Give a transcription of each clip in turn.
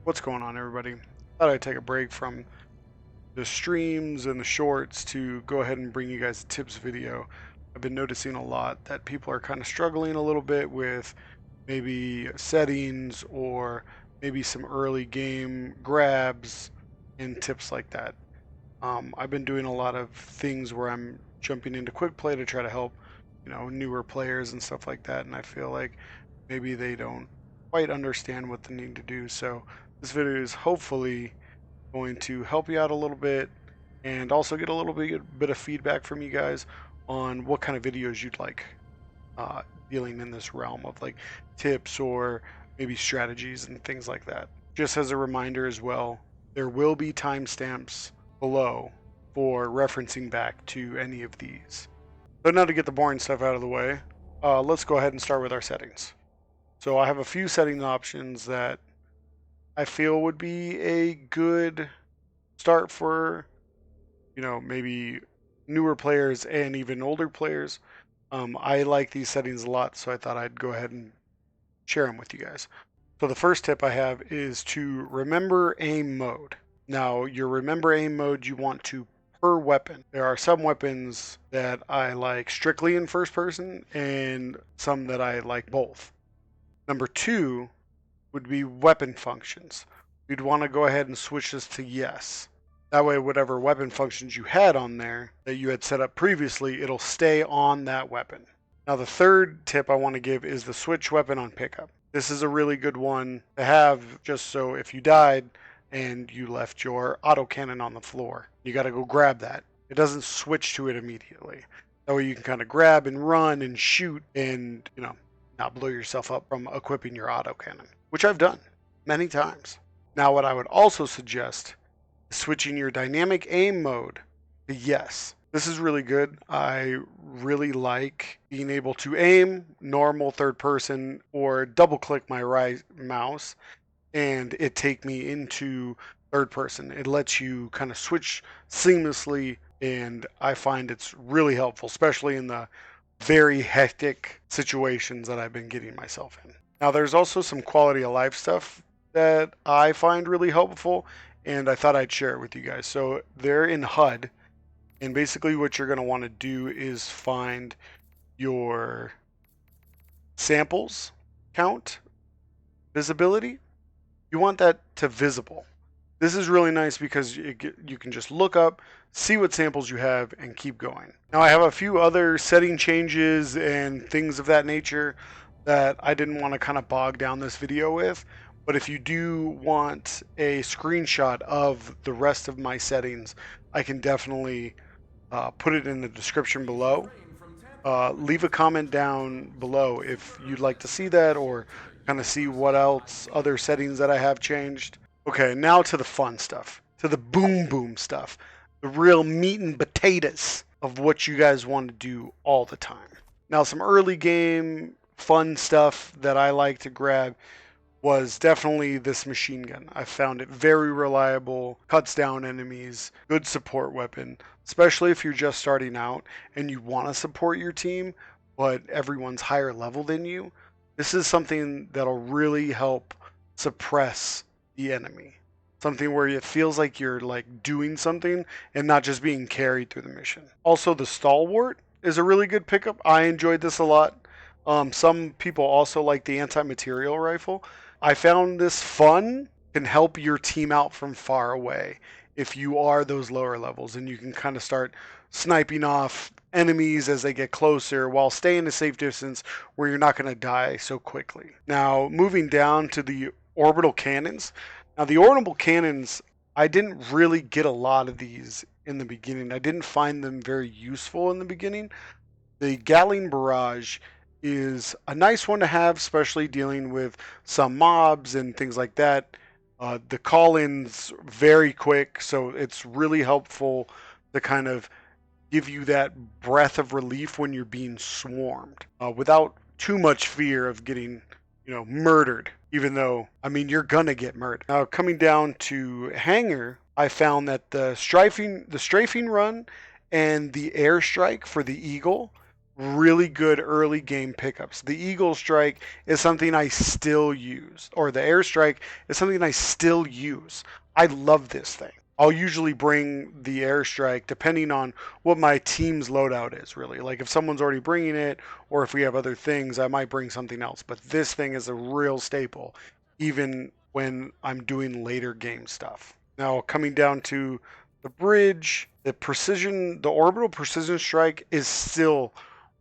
What's going on, everybody? Thought I'd take a break from the streams and the shorts to go ahead and bring you guys a tips video. I've been noticing a lot that people are kind of struggling a little bit with maybe settings or maybe some early game grabs and tips like that. I've been doing a lot of things where I'm jumping into quick play to try to help, newer players and stuff like that, and I feel like maybe they don't quite understand what they need to do. So this video is hopefully going to help you out a little bit and also get a little bit of feedback from you guys on what kind of videos you'd like dealing in this realm of like tips or maybe strategies and things like that. Just as a reminder as well, there will be timestamps below for referencing back to any of these. So now to get the boring stuff out of the way, let's go ahead and start with our settings. So I have a few setting options that I feel would be a good start for, maybe newer players and even older players. I like these settings a lot, so I thought I'd go ahead and share them with you guys. So the first tip I have is to remember aim mode. Now, your remember aim mode you want to per weapon. There are some weapons that I like strictly in first person and some that I like both. Number two would be weapon functions. You'd want to go ahead and switch this to yes. That way, whatever weapon functions you had on there that you had set up previously, it'll stay on that weapon. Now, the third tip I want to give is the switch weapon on pickup. This is a really good one to have just so if you died and you left your autocannon on the floor, you got to go grab that. It doesn't switch to it immediately. That way you can kind of grab and run and shoot and, not blow yourself up from equipping your autocannon, which I've done many times. Now, what I would also suggest is switching your dynamic aim mode to yes. This is really good. I really like being able to aim normal third person or double click my right mouse and it take me into third person. It lets you kind of switch seamlessly, and I find it's really helpful, especially in the very hectic situations that I've been getting myself in. Now, there's also some quality of life stuff that I find really helpful, and I thought I'd share it with you guys. So they're in HUD, and basically what you're going to want to do is find your samples count visibility. You want that to visible. This is really nice because you can just look up, see what samples you have, and keep going. Now, I have a few other setting changes and things of that nature that I didn't want to kind of bog down this video with. But if you do want a screenshot of the rest of my settings, I can definitely put it in the description below. Leave a comment down below if you'd like to see that or kind of see what else, other settings that I have changed. Okay, now to the fun stuff, to the boom stuff, the real meat and potatoes of what you guys want to do all the time. Now, some early game fun stuff that I like to grab was definitely this machine gun. I found it very reliable, cuts down enemies, good support weapon, especially if you're just starting out and you want to support your team, but everyone's higher level than you. This is something that'll really help suppress the enemy. Something where it feels like you're like doing something and not just being carried through the mission. Also, the Stalwart is a really good pickup. I enjoyed this a lot. Some people also like the anti-material rifle. I found this fun, can help your team out from far away if you are those lower levels, and you can kind of start sniping off enemies as they get closer while staying a safe distance where you're not going to die so quickly. Now, moving down to the orbital cannons. Now, the orbital cannons, I didn't really get a lot of these in the beginning. I didn't find them very useful in the beginning. The Gatling Barrage is a nice one to have, especially dealing with some mobs and things like that. The call-in's very quick, so it's really helpful to kind of give you that breath of relief when you're being swarmed without too much fear of getting, murdered, even though, you're gonna get murdered. Now, coming down to Hangar, I found that the strafing run and the airstrike for the Eagle really good early game pickups. The Eagle Strike is something I still use, or the Airstrike is something I still use. I love this thing. I'll usually bring the Airstrike depending on what my team's loadout is, really. Like if someone's already bringing it, or if we have other things, I might bring something else. But this thing is a real staple, even when I'm doing later game stuff. Now, coming down to the bridge, the orbital precision strike is still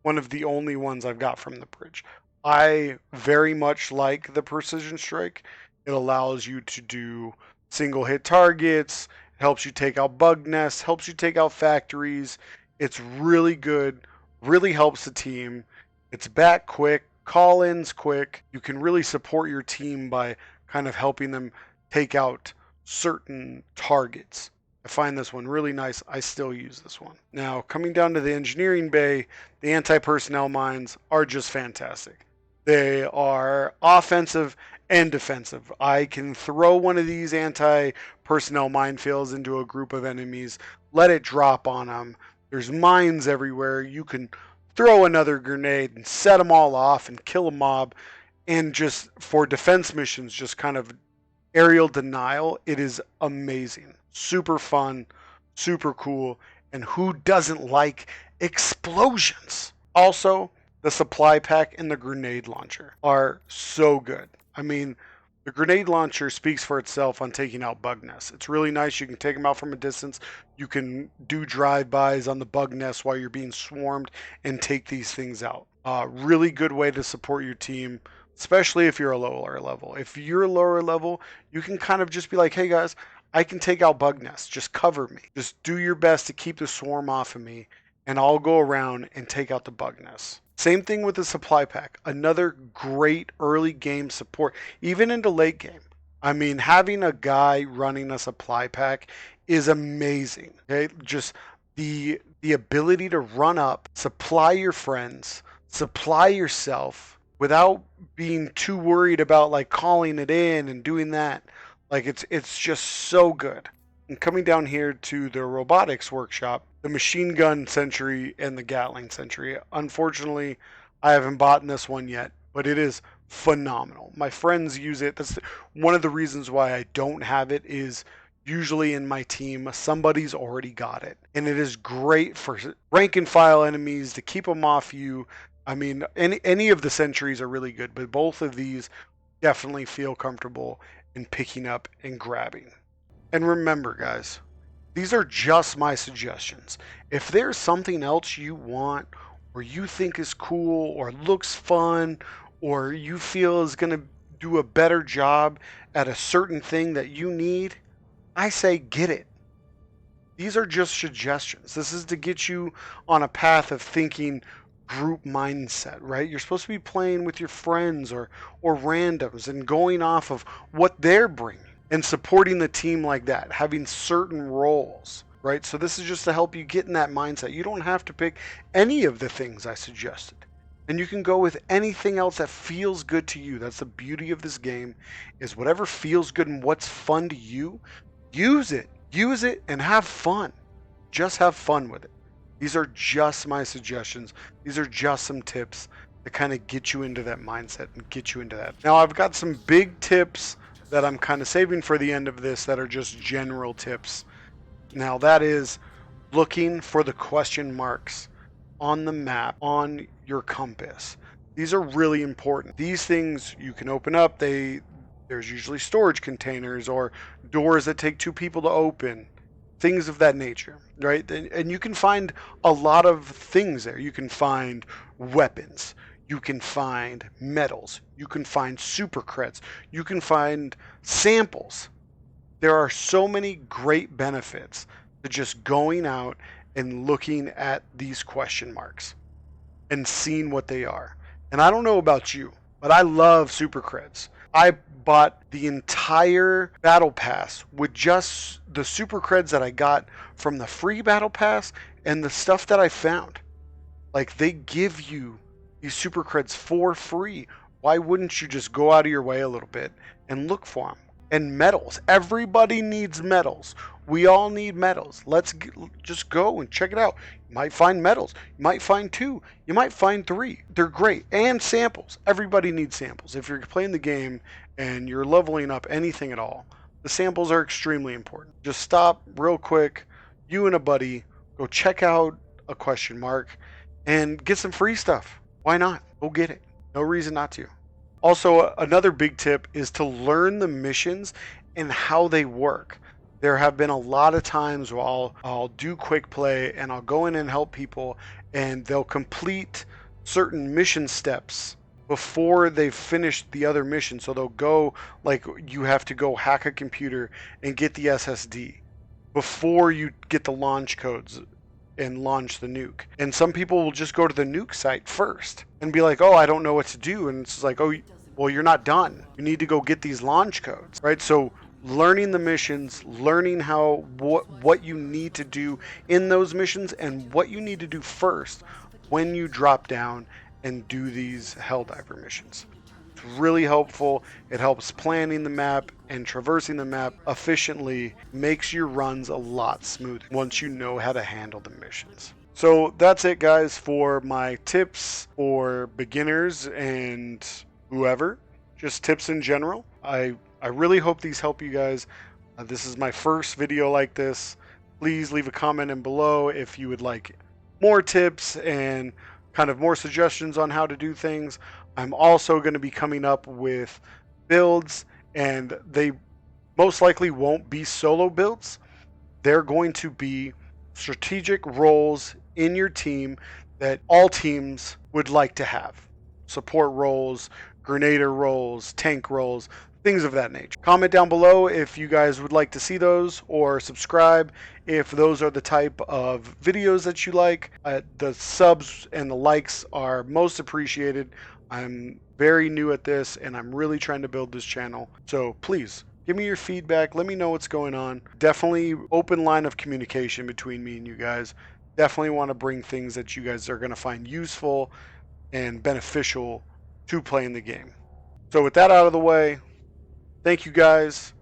one of the only ones I've got from the bridge. I very much like the precision strike. It allows you to do single hit targets, it helps you take out bug nests, helps you take out factories. It's really good, really helps the team. It's back quick, call ins quick. You can really support your team by kind of helping them take out certain targets. I find this one really nice. I still use this one. Now, coming down to the engineering bay, the anti-personnel mines are just fantastic. They are offensive and defensive. I can throw one of these anti-personnel minefields into a group of enemies, let it drop on them. There's mines everywhere. You can throw another grenade and set them all off and kill a mob. And just for defense missions, just kind of aerial denial, it is amazing. Super fun, super cool, and who doesn't like explosions? Also, the supply pack and the grenade launcher are so good. I mean, the grenade launcher speaks for itself on taking out bug nests. It's really nice. You can take them out from a distance. You can do drive-bys on the bug nests while you're being swarmed and take these things out. Really good way to support your team, especially if you're a lower level. If you're a lower level, you can kind of just be like, hey guys, I can take out bug nests. Just cover me. Just do your best to keep the swarm off of me, and I'll go around and take out the bug nests. Same thing with the supply pack. Another great early game support, even into late game. I mean, having a guy running a supply pack is amazing. Okay, just the ability to run up, supply your friends, supply yourself without being too worried about like calling it in and doing that. Like it's just so good. And coming down here to the robotics workshop, the machine gun sentry and the Gatling sentry. Unfortunately, I haven't bought this one yet, but it is phenomenal. My friends use it. That's one of the reasons why I don't have it is usually in my team, somebody's already got it. And it is great for rank and file enemies to keep them off you. I mean, any of the sentries are really good, but both of these definitely feel comfortable in picking up and grabbing. And remember, guys, these are just my suggestions. If there's something else you want, or you think is cool, or looks fun, or you feel is going to do a better job at a certain thing that you need, I say get it. These are just suggestions. This is to get you on a path of thinking group mindset, right? You're supposed to be playing with your friends or randoms and going off of what they're bringing and supporting the team like that, having certain roles, right? So this is just to help you get in that mindset. You don't have to pick any of the things I suggested. And you can go with anything else that feels good to you. That's the beauty of this game, is whatever feels good and what's fun to you, use it. Use it and have fun. Just have fun with it. These are just my suggestions. These are just some tips to kind of get you into that mindset and get you into that. Now, I've got some big tips that I'm kind of saving for the end of this that are just general tips. Now, that is looking for the question marks on the map, on your compass. These are really important. These things you can open up. There's usually storage containers or doors that take two people to open. Things of that nature, right? And you can find a lot of things there. You can find weapons. You can find metals. You can find super creds. You can find samples. There are so many great benefits to just going out and looking at these question marks and seeing what they are. And I don't know about you, but I love super creds. I bought the entire battle pass with just the super creds that I got from the free battle pass and the stuff that I found. Like, they give you these super creds for free. Why wouldn't you just go out of your way a little bit and look for them? And medals. Everybody needs medals. We all need medals. Just go and check it out. You might find medals. You might find 2. You might find 3. They're great. And samples. Everybody needs samples. If you're playing the game and you're leveling up anything at all, the samples are extremely important. Just stop real quick, you and a buddy, go check out a question mark and get some free stuff. Why not? Go get it. No reason not to. Also, another big tip is to learn the missions and how they work. There have been a lot of times where I'll do quick play and I'll go in and help people, and they'll complete certain mission steps before they've finished the other mission. So they'll go, like, you have to go hack a computer and get the SSD before you get the launch codes and launch the nuke. And some people will just go to the nuke site first and be like, oh, I don't know what to do. And it's like, oh, well, you're not done. You need to go get these launch codes, right? So learning the missions, learning what you need to do in those missions and what you need to do first when you drop down and do these Helldiver missions. It's really helpful. It helps planning the map and traversing the map efficiently, makes your runs a lot smoother once you know how to handle the missions. So that's it, guys, for my tips for beginners and whoever, just tips in general. I really hope these help you guys. This is my first video like this. Please leave a comment in below if you would like more tips and kind of more suggestions on how to do things. I'm also going to be coming up with builds, and they most likely won't be solo builds. They're going to be strategic roles in your team that all teams would like to have. Support roles, grenader roles, tank roles, things of that nature. Comment down below if you guys would like to see those, or subscribe if those are the type of videos that you like. The subs and the likes are most appreciated. I'm very new at this and I'm really trying to build this channel. So please give me your feedback. Let me know what's going on. Definitely open line of communication between me and you guys. Definitely want to bring things that you guys are going to find useful and beneficial to playing the game. So with that out of the way, thank you guys.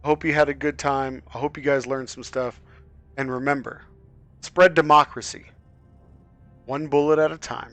I hope you had a good time. I hope you guys learned some stuff. And remember, spread democracy, one bullet at a time.